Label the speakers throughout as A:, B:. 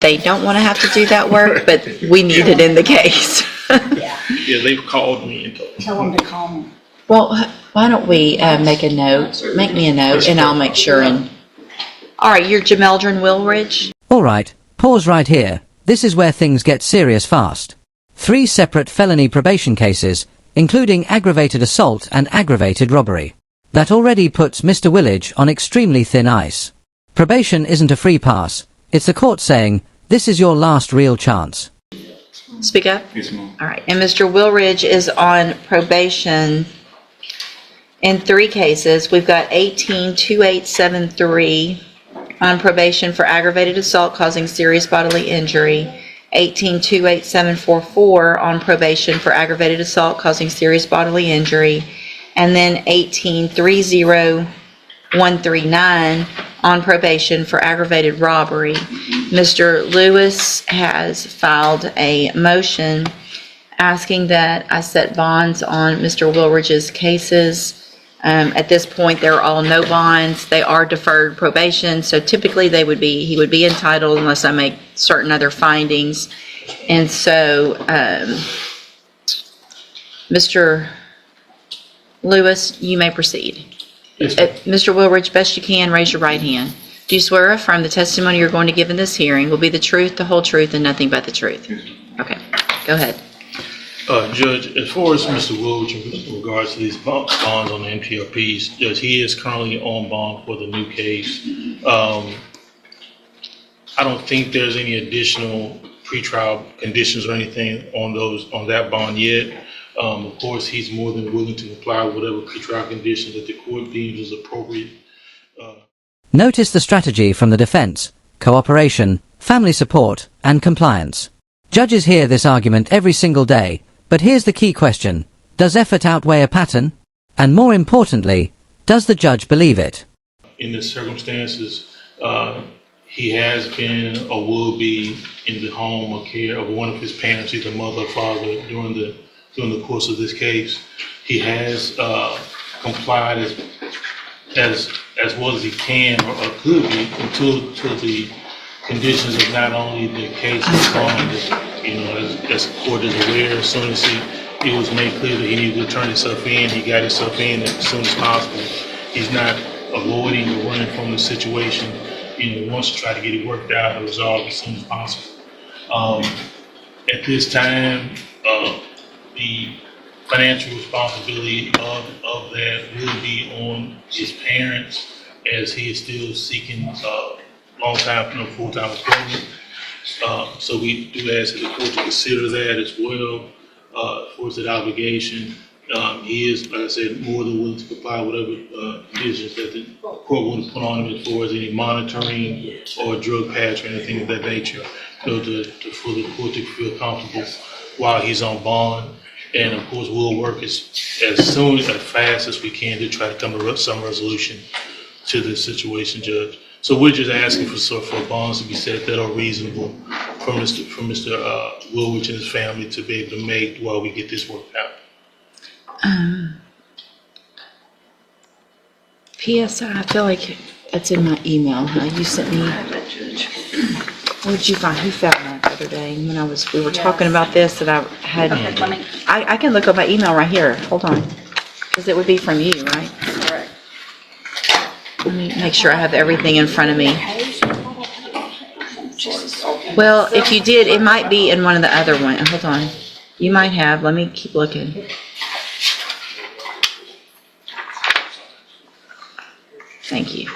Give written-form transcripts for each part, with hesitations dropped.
A: they don't want to have to do that work, but we need it in the case.
B: Yeah,
C: Yeah, they've called me and told me.
B: tell them to call me.
A: Well, why don't we make a note? Make me a note, and I'll make sure. And all right, you're Jameldrin Wilridge.
D: All right, pause right here. This is where things get serious fast. 3 separate felony probation cases, including aggravated assault and aggravated robbery. That already puts Mr. Willage on extremely thin ice. Probation isn't a free pass. It's the court saying, this is your last real chance.
A: Speak up.
C: Yes, ma'am.
A: All right, and Mr. Wilridge is on probation in 3 cases. We've got 18-2873 on probation for aggravated assault causing serious bodily injury, 18-28744 on probation for aggravated assault causing serious bodily injury, and then 18-30139 on probation for aggravated robbery. Mr. Lewis has filed a motion asking that I set bonds on Mr. Wilridge's cases. At this point, they're all no bonds. They are deferred probation, so typically he would be entitled unless I make certain other findings. And so, Mr. Lewis, you may proceed.
C: Yes, ma'am.
A: Mr. Wilridge, best you can, raise your right hand. Do you swear or affirm the testimony you're going to give in this hearing will be the truth, the whole truth, and nothing but the truth? Okay, go ahead.
C: Judge, as far as Mr. Wilridge in regards to these bonds on the NPRPs, Judge, he is currently on bond for the new case. I don't think there's any additional pretrial conditions or anything on that bond yet. Of course, he's more than willing to comply with whatever pretrial conditions that the court deems is appropriate.
D: Notice the strategy from the defense: cooperation, family support, and compliance. Judges hear this argument every single day, but here's the key question: does effort outweigh a pattern? And more importantly, does the judge believe it?
C: In the circumstances, he has been or will be in the home or care of one of his parents, either mother or father, during the course of this case. He has complied as well as he can or could be until the conditions of not only the case is gone, as the court is aware. As soon as it was made clear that he needed to turn himself in, he got himself in as soon as possible. He's not avoiding or running from the situation. He wants to try to get it worked out and resolved as soon as possible. At this time, the financial responsibility of that will be on his parents, as he is still seeking long-time, full-time employment. So we do ask that the court to consider that as well towards that obligation. He is, like I said, more than willing to comply with whatever conditions that the court want to put on him as far as any monitoring or drug patch or anything of that nature, for the court to feel comfortable while he's on bond. And of course, we'll work as fast as we can to try to come to some resolution to this situation, Judge. So we're just asking for bonds to be set that are reasonable for Mr. Wilridge and his family to be able to make while we get this worked out.
A: PSI, I feel like that's in my email, huh? You sent me. What did you find? Who found that the other day when we were talking about this that I had?
B: Okay,
A: I can look up my email right here. Hold on, because it would be from you, right?
B: correct.
A: Let me make sure I have everything in front of me. Well, if you did, it might be in one of the other ones. Hold on. You might have. Let me keep looking. Thank you.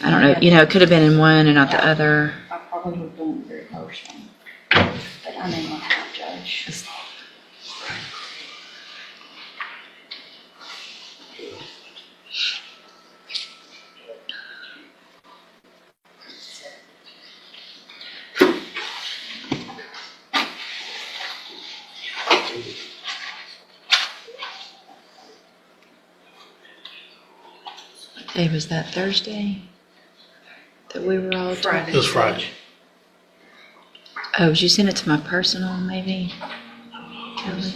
A: I don't know. It could have been in one and not the other.
B: I probably would have done it very emotional, but I may not have, Judge.
A: What day was that? Thursday? That we were all talking?
C: It was Friday.
A: Oh, did you send it to my personal, maybe? Kelly?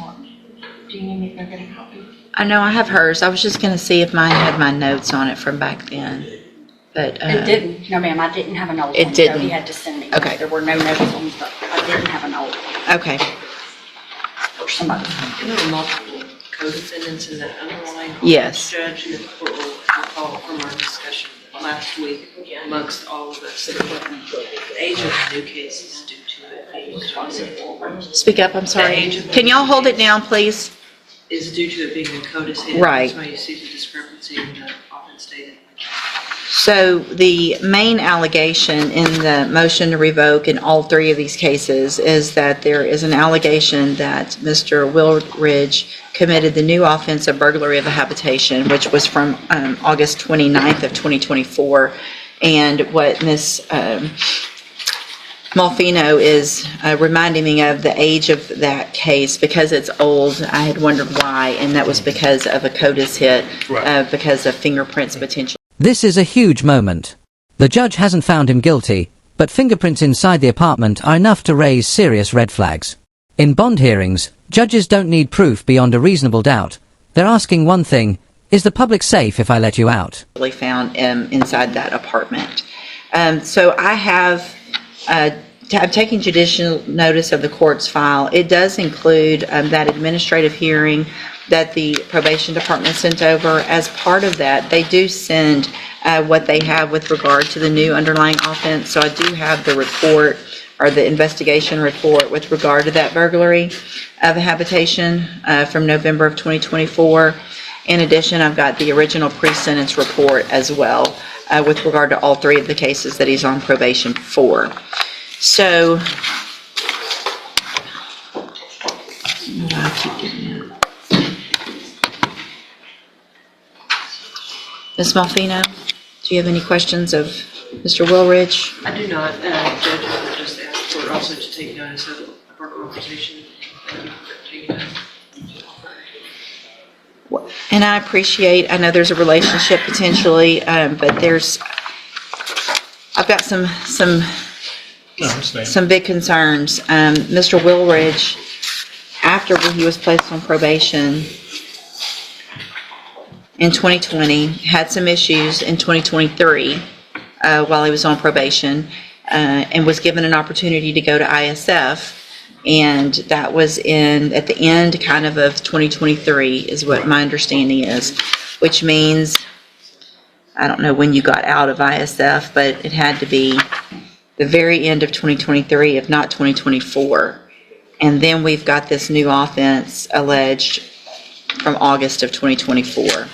B: Do you need me to go get a copy?
A: I know I have hers. I was just going to see if mine had my notes on it from back then. but.
B: It didn't. No, ma'am, I didn't have an old
A: It
B: one.
A: didn't.
B: So he had to send me.
A: Okay.
B: There were no notice ones, but I didn't have an old one.
A: Okay,
B: Or some other.
E: There were multiple co-defendants in that underlying.
A: Yes.
E: Judge, and the court will recall from our discussion last week amongst all of us, that the age of the new case is due to it being codicil.
A: speak up, I'm sorry.
E: The age of the
A: Can y'all
E: new
A: hold it
E: case
A: down, please?
E: Is due to it being a codicil.
A: Right.
E: That's why you see the discrepancy in the offense stated.
A: So the main allegation in the motion to revoke in all three of these cases is that there is an allegation that Mr. Willridge committed the new offense of burglary of a habitation, which was from August 29th of 2024. And what Ms. Malfino is reminding me of the age of that case, because it's old. I had wondered why, and that was because of a CODIS hit,
C: Right.
A: because of fingerprints potential.
D: This is a huge moment. The judge hasn't found him guilty, but fingerprints inside the apartment are enough to raise serious red flags. In bond hearings, judges don't need proof beyond a reasonable doubt. They're asking one thing: is the public safe if I let you out?
A: Found inside that apartment. So I have, I'm taking judicial notice of the court's file. It does include that administrative hearing that the probation department sent over. As part of that, they do send what they have with regard to the new underlying offense. So I do have the report, or the investigation report, with regard to that burglary of a habitation from November of 2024. In addition, I've got the original pre-sentence report as well with regard to all three of the cases that he's on probation for. So, I keep getting that. Ms. Malfino, do you have any questions of Mr. Willridge?
E: I do not, Judge, I would just ask the court also to take notice of our conversation. Thank you for taking notice.
A: And I appreciate, I know there's a relationship potentially, but I've got some
C: No, I understand.
A: some big concerns. Mr. Willridge, after he was placed on probation in 2020, had some issues in 2023 while he was on probation, and was given an opportunity to go to ISF. And that was at the end kind of 2023 is what my understanding is, which means, I don't know when you got out of ISF, but it had to be the very end of 2023, if not 2024. And then we've got this new offense alleged from August of 2024.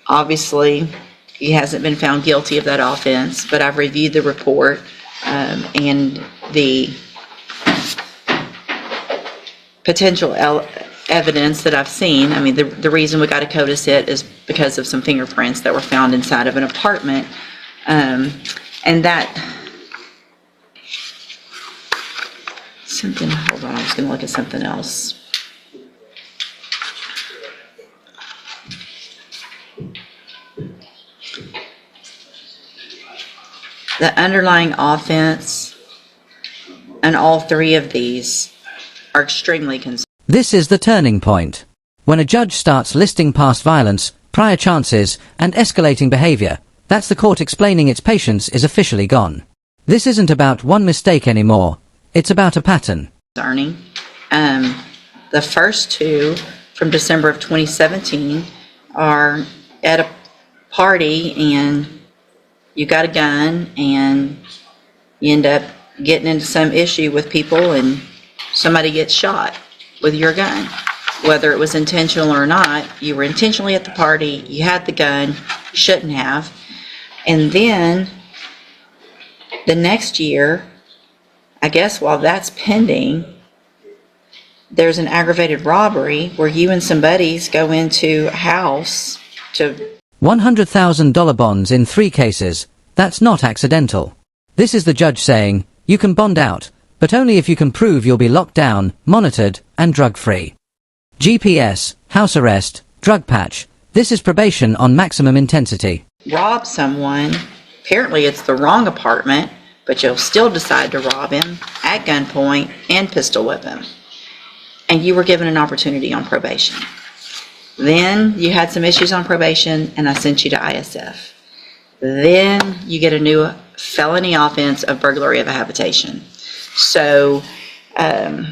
A: Obviously, he hasn't been found guilty of that offense, but I've reviewed the report and the potential evidence that I've seen. I mean, the reason we got a CODIS hit is because of some fingerprints that were found inside of an apartment. And that, hold on, I was going to look at something else. The underlying offense and all three of these are extremely concerning.
D: This is the turning point. When a judge starts listing past violence, prior chances, and escalating behavior, that's the court explaining its patience is officially gone. This isn't about one mistake anymore. It's about a pattern.
A: The first two from December of 2017 are at a party and you got a gun and you end up getting into some issue with people and somebody gets shot with your gun. Whether it was intentional or not, you were intentionally at the party, you had the gun, you shouldn't have. And then the next year, I guess while that's pending, there's an aggravated robbery where you and some buddies go into a house to...
D: $100,000 bonds in 3 cases. That's not accidental. This is the judge saying, you can bond out, but only if you can prove you'll be locked down, monitored, and drug-free. GPS, house arrest, drug patch. This is probation on maximum intensity.
A: rob someone, apparently it's the wrong apartment, but you'll still decide to rob him at gunpoint and pistol whip him. And you were given an opportunity on probation. Then you had some issues on probation, and I sent you to ISF. Then you get a new felony offense of burglary of a habitation. So, at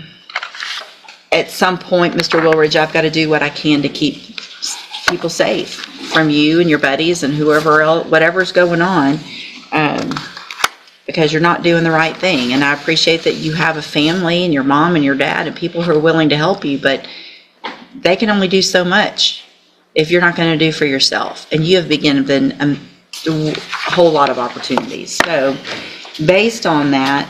A: some point, Mr. Woolridge, I've got to do what I can to keep people safe from you and your buddies and whoever else, whatever's going on, because you're not doing the right thing. And I appreciate that you have a family and your mom and your dad and people who are willing to help you, but they can only do so much if you're not going to do for yourself. And you have been a whole lot of opportunities. So based on that,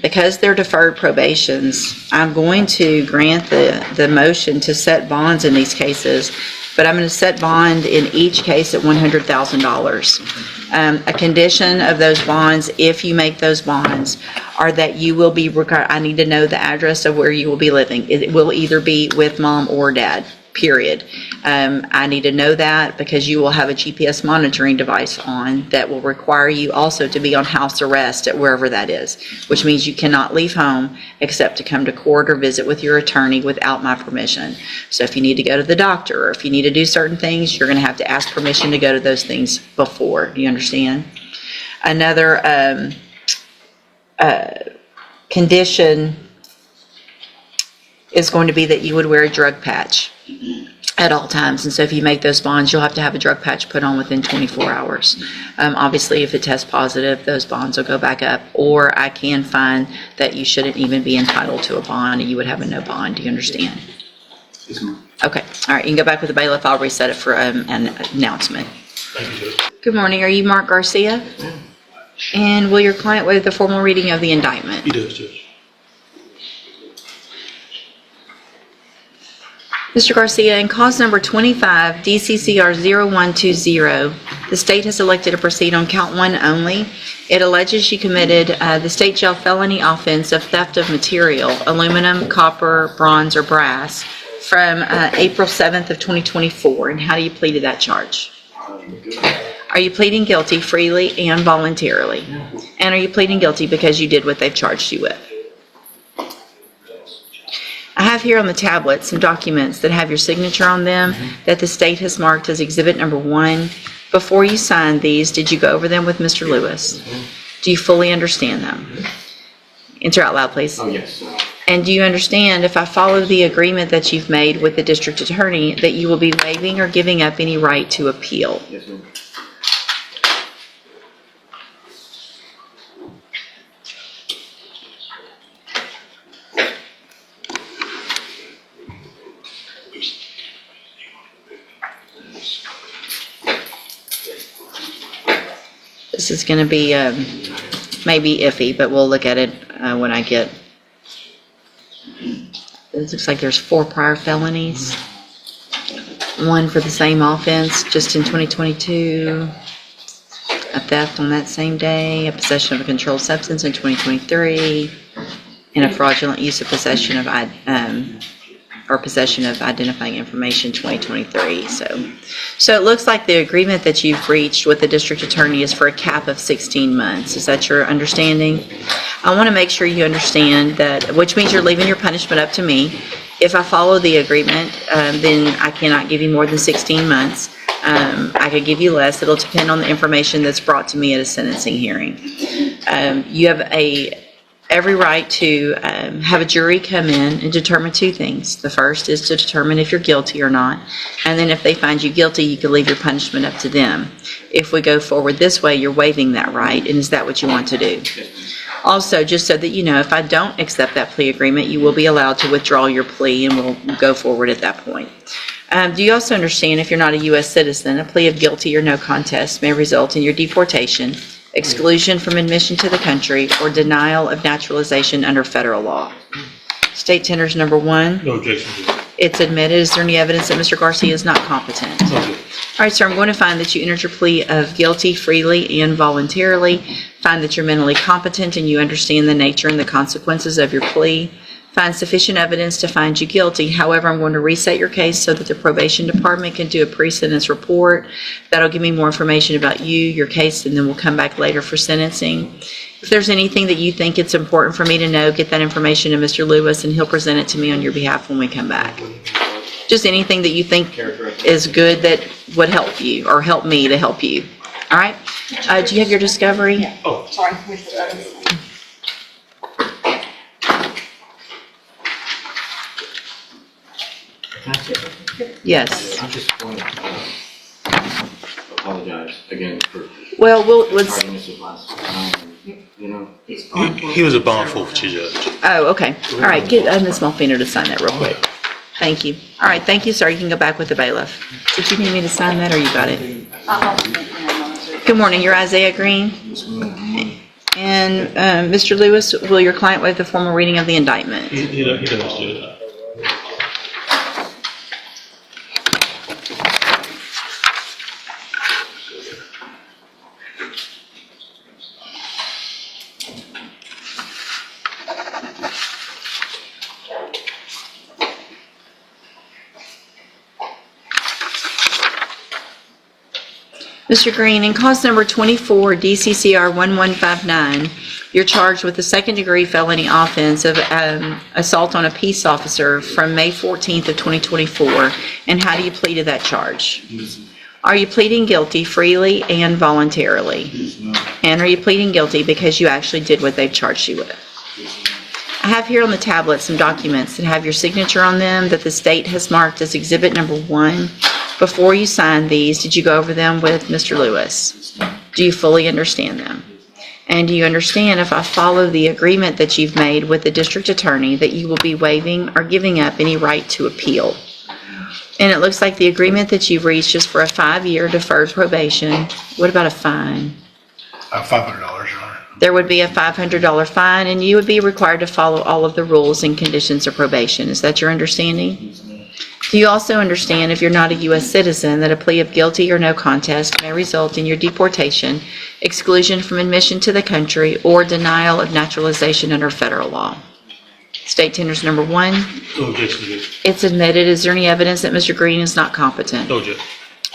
A: because they're deferred probations, I'm going to grant the motion to set bonds in these cases, but I'm going to set bond in each case at $100,000. A condition of those bonds, if you make those bonds, are that you will be required. I need to know the address of where you will be living. It will either be with mom or dad, period. I need to know that because you will have a GPS monitoring device on that will require you also to be on house arrest at wherever that is, which means you cannot leave home except to come to court or visit with your attorney without my permission. So if you need to go to the doctor or if you need to do certain things, you're going to have to ask permission to go to those things before. Do you understand? Another condition is going to be that you would wear a drug patch at all times. And so if you make those bonds, you'll have to have a drug patch put on within 24 hours. Obviously, if it tests positive, those bonds will go back up. Or I can find that you shouldn't even be entitled to a bond and you would have a no bond. Do you understand?
F: Yes, ma'am.
A: Okay. All right. You can go back with the bailiff. I'll reset it for an announcement.
C: Thank you, Judge.
A: Good morning. Are you Mark Garcia? And will your client waive the formal reading of the indictment?
C: He does, Judge.
A: Mr. Garcia, in cause number 25, DCCR 0120, the state has elected to proceed on count 1 only. It alleges you committed the state jail felony offense of theft of material, aluminum, copper, bronze, or brass, from April 7th of 2024. And how do you plead to that charge? Are you pleading guilty freely and voluntarily? And are you pleading guilty because you did what they've charged you with? I have here on the tablet some documents that have your signature on them that the state has marked as exhibit number 1. Before you signed these, did you go over them with Mr. Lewis? Do you fully understand them? Answer out loud, please.
F: Oh, yes.
A: And do you understand, if I follow the agreement that you've made with the district attorney, that you will be waiving or giving up any right to appeal?
F: Yes, ma'am.
A: This is going to be maybe iffy, but we'll look at it when I get. It looks like there's 4 prior felonies. 1 for the same offense, just in 2022. A theft on that same day. A possession of a controlled substance in 2023. And a fraudulent use of possession of possession of identifying information 2023. So it looks like the agreement that you've reached with the district attorney is for a cap of 16 months. Is that your understanding? I want to make sure you understand that, which means you're leaving your punishment up to me. If I follow the agreement, then I cannot give you more than 16 months. I could give you less. It'll depend on the information that's brought to me at a sentencing hearing. You have every right to have a jury come in and determine 2 things. The first is to determine if you're guilty or not. And then if they find you guilty, you can leave your punishment up to them. If we go forward this way, you're waiving that right. And is that what you want to do? Also, just so that you know, if I don't accept that plea agreement, you will be allowed to withdraw your plea and we'll go forward at that point. Do you also understand, if you're not a U.S. citizen, a plea of guilty or no contest may result in your deportation, exclusion from admission to the country, or denial of naturalization under federal law? State tenders number 1.
C: No objection, Judge.
A: It's admitted. Is there any evidence that Mr. Garcia is not competent?
C: No, Judge.
A: All right, sir, I'm going to find that you entered your plea of guilty freely and voluntarily. Find that you're mentally competent and you understand the nature and the consequences of your plea. Find sufficient evidence to find you guilty. However, I'm going to reset your case so that the probation department can do a pre-sentence report. That'll give me more information about you, your case, and then we'll come back later for sentencing. If there's anything that you think it's important for me to know, get that information to Mr. Lewis and he'll present it to me on your behalf when we come back. Just anything that you think is good that would help you or help me to help you. All right? Do you have your discovery?
C: Oh,
B: Sorry, where's the other one?
A: Yes.
F: I just want to apologize again for
A: Well, let's.
F: tardiness of last time, you know.
C: he was a bond forfeiture judge.
A: Oh, okay. All right. Get Ms. Malfino to sign that real quick. Thank you. All right. Thank you, sir. You can go back with the bailiff. Did you need me to sign that or you got it? Good morning. You're Isaiah Green. And Mr. Lewis, will your client waive the formal reading of the indictment?
C: He does, Judge.
A: Mr. Green, in cause number 24 DCCR 1159, you're charged with the second-degree felony offense of assault on a peace officer from May 14th of 2024. And how do you plead to that charge? Are you pleading guilty freely and voluntarily? And are you pleading guilty because you actually did what they've charged you with? I have here on the tablet some documents that have your signature on them that the state has marked as exhibit number 1. Before you signed these, did you go over them with Mr. Lewis? Do you fully understand them? And do you understand if I follow the agreement that you've made with the district attorney that you will be waiving or giving up any right to appeal? And it looks like the agreement that you've reached is for a 5-year deferred probation. What about a fine?
G: $500, Your Honor.
A: There would be a $500 fine, and you would be required to follow all of the rules and conditions of probation. Is that your understanding? Do you also understand, if you're not a U.S. citizen, that a plea of guilty or no contest may result in your deportation, exclusion from admission to the country, or denial of naturalization under federal law? State tenders number 1.
C: No objection, Judge.
A: It's admitted. Is there any evidence that Mr. Green is not competent?
C: No, Judge.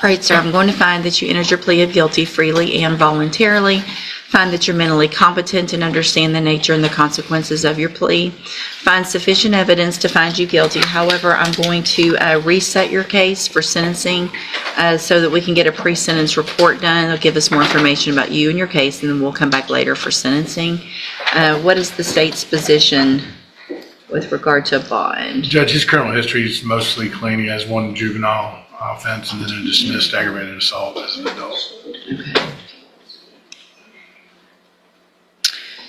A: All right, sir, I'm going to find that you entered your plea of guilty freely and voluntarily. Find that you're mentally competent and understand the nature and the consequences of your plea. Find sufficient evidence to find you guilty. However, I'm going to reset your case for sentencing so that we can get a pre-sentence report done. It'll give us more information about you and your case, and then we'll come back later for sentencing. What is the state's position with regard to a bond?
G: Judge, his criminal history is mostly clean. He has one juvenile offense and then a dismissed aggravated assault as an adult.
A: Okay.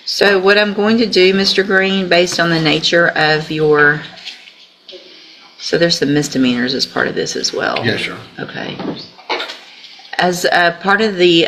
A: So what I'm going to do, Mr. Green, based on the nature of your, so there's some misdemeanors as part of this as well.
G: Yes, sir.
A: Okay. As part of the,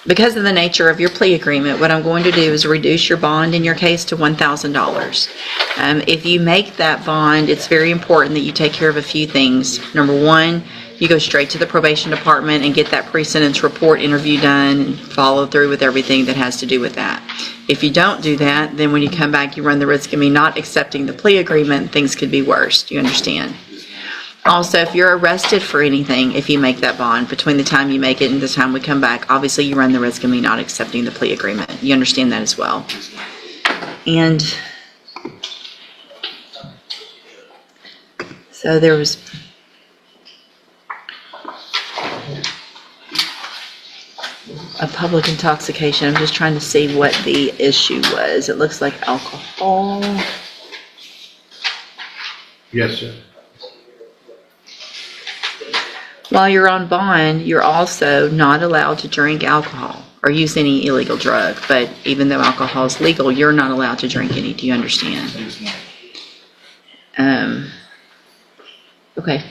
A: because of the nature of your plea agreement, what I'm going to do is reduce your bond in your case to $1,000. If you make that bond, it's very important that you take care of a few things. Number 1, you go straight to the probation department and get that pre-sentence report interview done and follow through with everything that has to do with that. If you don't do that, then when you come back, you run the risk of me not accepting the plea agreement. Things could be worse. Do you understand? Also, if you're arrested for anything, if you make that bond, between the time you make it and the time we come back, obviously you run the risk of me not accepting the plea agreement. You understand that as well. And so there was a public intoxication. I'm just trying to see what the issue was. It looks like alcohol.
G: Yes, sir.
A: While you're on bond, you're also not allowed to drink alcohol or use any illegal drug. But even though alcohol is legal, you're not allowed to drink any. Do you understand? Okay.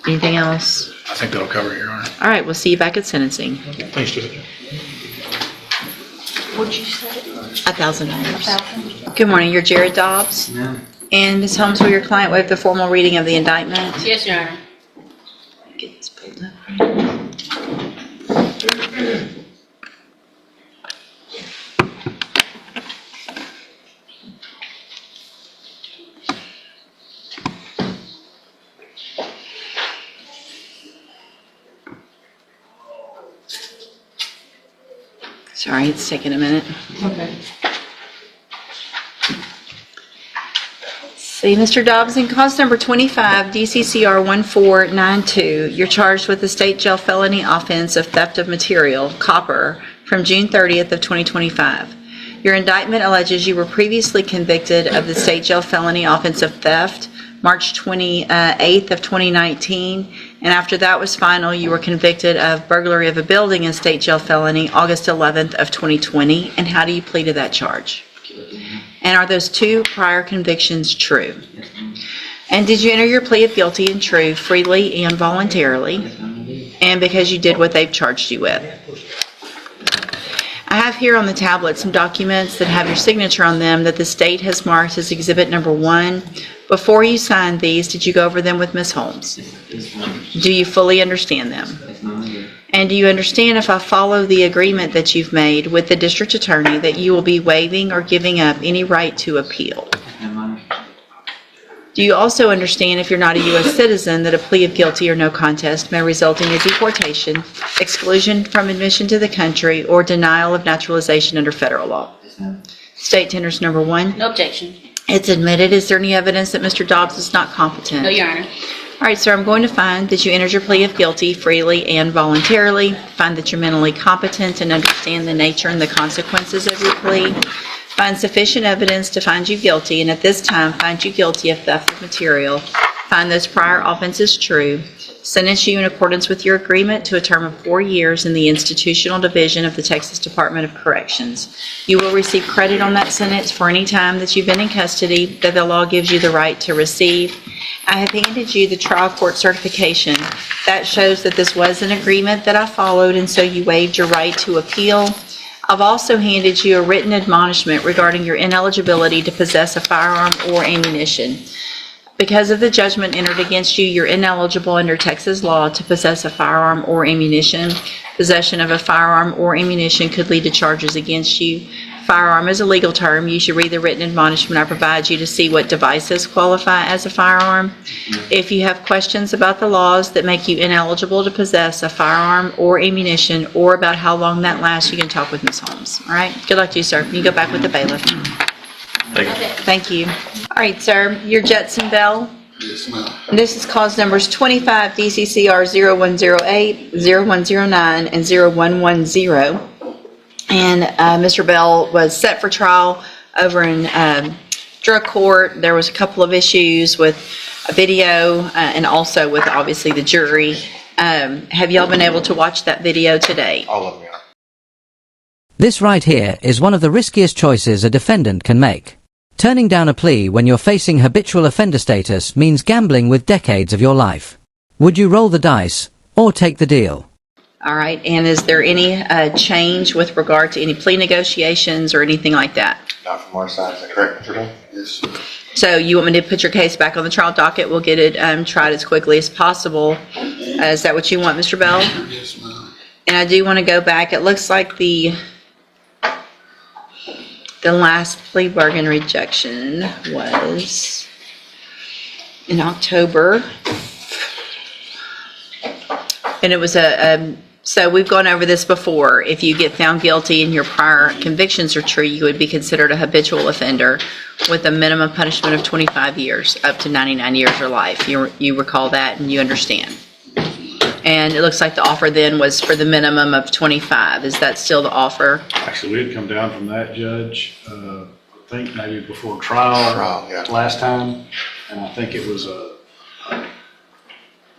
A: Anything else?
G: I think that'll cover it, Your Honor.
A: All right, we'll see you back at sentencing.
C: Thanks, Judge.
B: What'd you say?
A: $1,000.
B: 1,000?
A: Good morning, you're Jared Dobbs. And Ms. Holmes, will your client waive the formal reading of the indictment?
E: Yes, Your Honor.
A: Get this pulled up. Sorry, it's taking a minute.
E: Okay.
A: See, Mr. Dobbs, in cause number 25, DCCR 1492, you're charged with the state jail felony offense of theft of material, copper, from June 30th of 2025. Your indictment alleges you were previously convicted of the state jail felony offense of theft, March 28th of 2019, and after that was final, you were convicted of burglary of a building and state jail felony, August 11th of 2020. And how do you plead to that charge? And are those two prior convictions true? And did you enter your plea of guilty and true freely and voluntarily, and because you did what they've charged you with? I have here on the tablet some documents that have your signature on them that the state has marked as exhibit number 1. Before you signed these, did you go over them with Ms. Holmes? Do you fully understand them? And do you understand, if I follow the agreement that you've made with the district attorney, that you will be waiving or giving up any right to appeal? Do you also understand, if you're not a U.S. citizen, that a plea of guilty or no contest may result in your deportation, exclusion from admission to the country, or denial of naturalization under federal law? State tenders number 1.
B: No objection.
A: It's admitted. Is there any evidence that Mr. Dobbs is not competent?
B: No, Your Honor.
A: All right, sir, I'm going to find that you entered your plea of guilty freely and voluntarily, find that you're mentally competent and understand the nature and the consequences of your plea, find sufficient evidence to find you guilty, and at this time find you guilty of theft of material, find those prior offenses true, sentence you in accordance with your agreement to a term of 4 years in the institutional division of the Texas Department of Corrections. You will receive credit on that sentence for any time that you've been in custody that the law gives you the right to receive. I have handed you the trial court certification. That shows that this was an agreement that I followed, and so you waived your right to appeal. I've also handed you a written admonishment regarding your ineligibility to possess a firearm or ammunition. Because of the judgment entered against you, you're ineligible under Texas law to possess a firearm or ammunition. Possession of a firearm or ammunition could lead to charges against you. Firearm is a legal term. You should read the written admonishment I provide you to see what devices qualify as a firearm. If you have questions about the laws that make you ineligible to possess a firearm or ammunition, or about how long that lasts, you can talk with Ms. Holmes. All right? Good luck to you, sir. You can go back with the bailiff. Thank you. All right, sir. Your Jetson Bell.
H: Yes, ma'am.
A: This is cause numbers 25 DCCR 0108, 0109, and 0110. And Mr. Bell was set for trial over in drug court. There was a couple of issues with a video and also with obviously the jury. Have y'all been able to watch that video today?
F: All of them, yeah.
D: This right here is one of the riskiest choices a defendant can make. Turning down a plea when you're facing habitual offender status means gambling with decades of your life. Would you roll the dice or take the deal?
A: All right, and is there any change with regard to any plea negotiations or anything like that?
F: Not from our side, is that correct, Mr. Bell?
H: Yes, sir.
A: So you want me to put your case back on the trial docket? We'll get it tried as quickly as possible. Is that what you want, Mr. Bell?
H: Yes, ma'am.
A: And I do want to go back. It looks like the last plea bargain rejection was in October. And it was so we've gone over this before. If you get found guilty and your prior convictions are true, you would be considered a habitual offender with a minimum punishment of 25 years, up to 99 years or life. You recall that and you understand. And it looks like the offer then was for the minimum of 25. Is that still the offer?
I: Actually, we had come down from that, Judge, I think maybe before trial
F: Yeah.
I: last time, and I think it was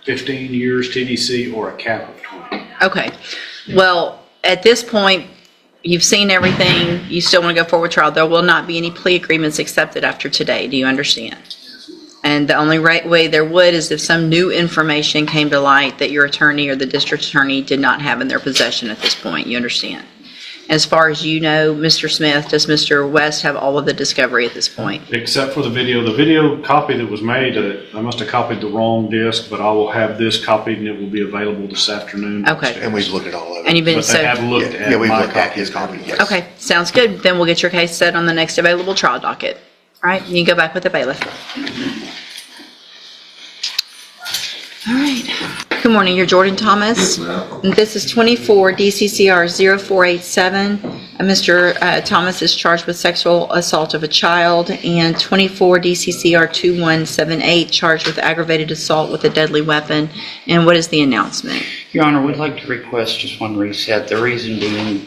I: 15 years TDC or a cap of 20.
A: Okay. Well, at this point, you've seen everything. You still want to go forward with trial. There will not be any plea agreements accepted after today. Do you understand? And the only right way there would is if some new information came to light that your attorney or the district attorney did not have in their possession at this point. You understand? As far as you know, Mr. Smith, does Mr. West have all of the discovery at this point?
I: Except for the video copy that was made, I must have copied the wrong disc, but I will have this copied and it will be available this afternoon.
A: Okay.
F: And we've looked at all of it.
A: And you've been
I: But they have looked at
F: Yeah, we've
I: my
F: looked at
I: copy.
F: his copy, yes.
A: Okay, sounds good. Then we'll get your case set on the next available trial docket. All right, you can go back with the bailiff. All right. Good morning, you're Jordan Thomas.
H: Yes, ma'am.
A: And this is 24 DCCR 0487, Mr. Thomas is charged with sexual assault of a child, and 24 DCCR 2178 charged with aggravated assault with a deadly weapon. And what is the announcement?
H: Your Honor, we'd like to request just one reset. The reason being,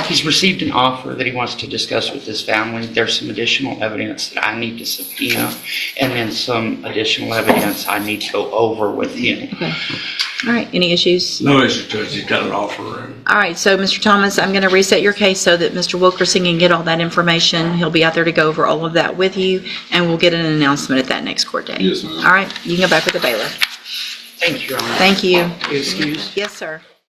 H: he's received an offer that he wants to discuss with his family. There's some additional evidence that I need to subpoena, and then some additional evidence I need to go over with him.
A: Okay. All right, any issues?
J: No issue, Judge. He's got an offer.
A: All right, so Mr. Thomas, I'm going to reset your case so that Mr. Wilkerson can get all that information. He'll be out there to go over all of that with you, and we'll get an announcement at that next court date.
J: Yes, ma'am.
A: All right, you can go back with the bailiff.
H: Thank you, Your Honor.
A: Thank you.
H: Excuse?
A: Yes, sir.